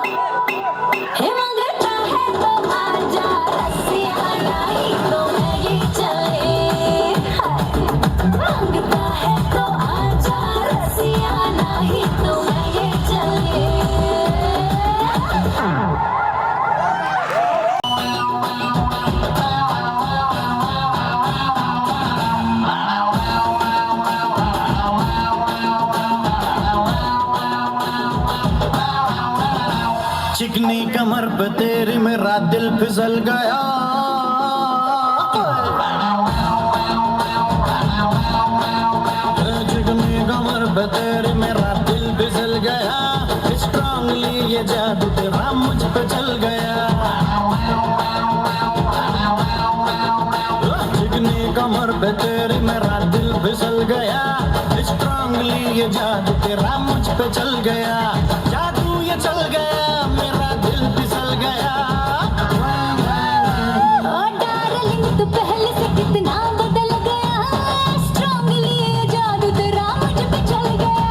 हे मंगता है तो आजा रसिया नहीं तो मैं ये चले मंगता है तो आजा रसिया नहीं तो मैं ये चले चिकनी कमर पे तेरी मेरा दिल फिसल गया चिकनी कमर पे तेरी मेरा दिल फिसल गया स्ट्रांगली ये जादू तेरा मुझ पे चल गया चिकनी कमर पे तेरी मेरा दिल फिसल गया स्ट्रांगली ये जादू तेरा मुझ पे चल गया जादू ये चल गया मेरा दिल फिसल गया ओ डार्लिंग तू पहले से कितना बदल गया स्ट्रांगली ये जादू तेरा मुझ पे चल गया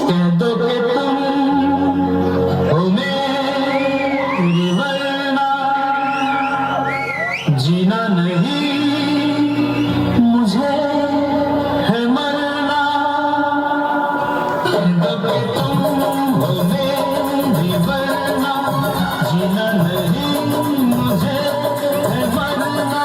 कह दो कि तुम हो मेरी वरना जीना नहीं मुझे है मरना। कह दो कि तुम हो मेरी वरना जीना नहीं मुझे है मरना।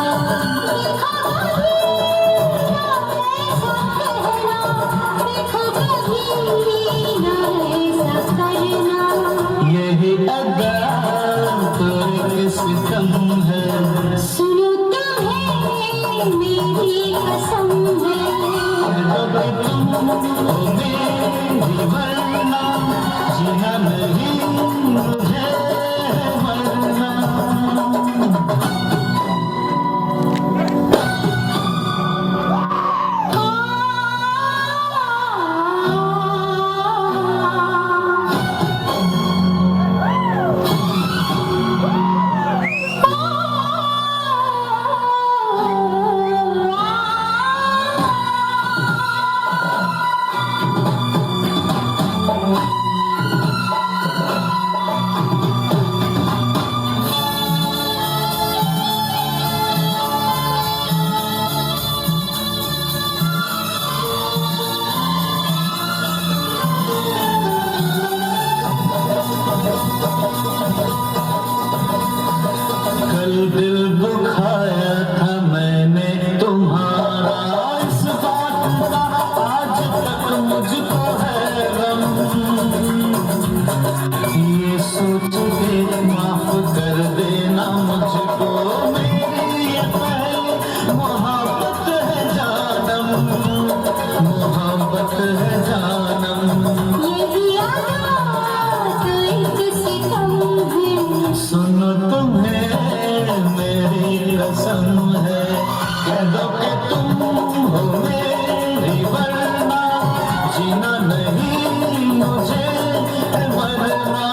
यही अदा तो एक सितम है। सुनो तो है मेरी कसम है। कह दो कि तुम हो मेरी वरना जीना नहीं मुझे है मरना। कल दिल दुखाया था मैंने तुम्हारा, इस बात का आज तक मुझको है गम। ये सोच के माफ कर देना मुझको, मेरी ये पहली मोहब्बत है जानम, मोहब्बत है जानम। यही अदा तो एक सितम है। सुनो तुम्हें मेरी कसम है। कह दो कि तुम हो मेरी वरना जीना नहीं मुझे है मरना।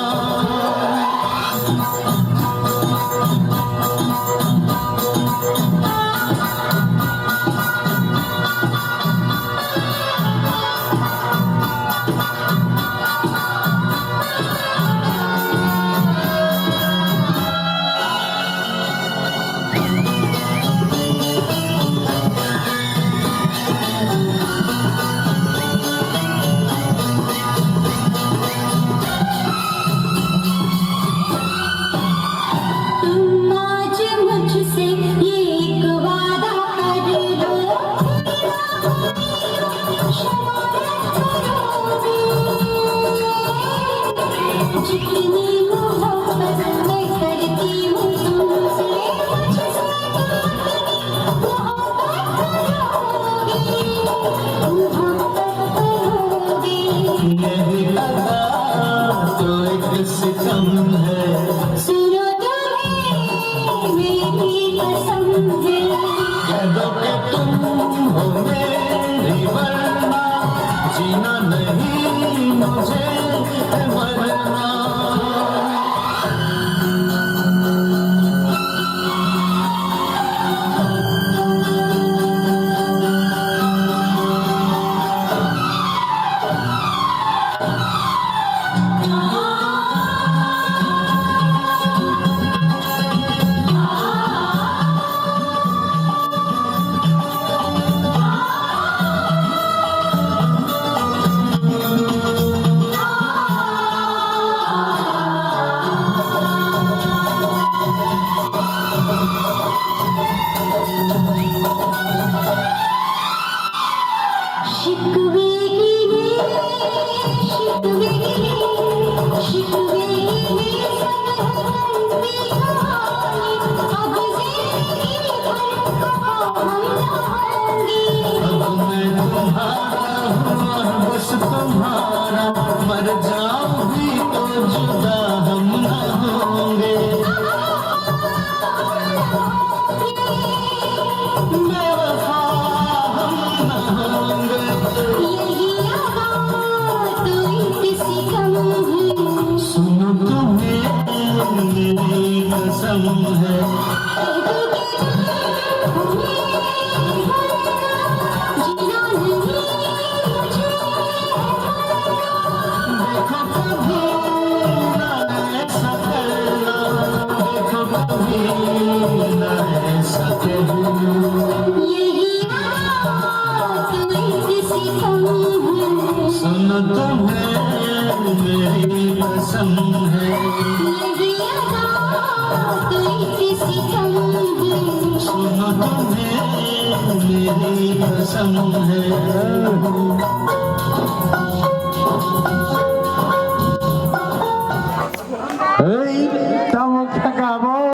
तुम आज मुझसे ये एक वादा कर लो, जितनी मोहब्बत मैं करती हूँ तुमसे, यही अदा तो एक सितम है। सुनो तो है मेरी कसम है। कह दो कि तुम हो मेरी वरना जीना नहीं मुझे है मरना। शिकवे गिले शिकवे गिले शिकवे गिले अब जिंदगी भर हम होंगे। अब मैं तुम्हारा हूँ बस तुम्हारा, मर जाऊं भी तो जुदा हम न होंगे। बेवफा हम न होंगे। यही अदा तो एक सितम है। सुनो तुम्हें मेरी कसम है। जीना नहीं मुझे सुनो तुम्हें मेरी कसम है, मेरी अदा कोई किसी कम है, सुनो तुम्हें मेरी कसम है।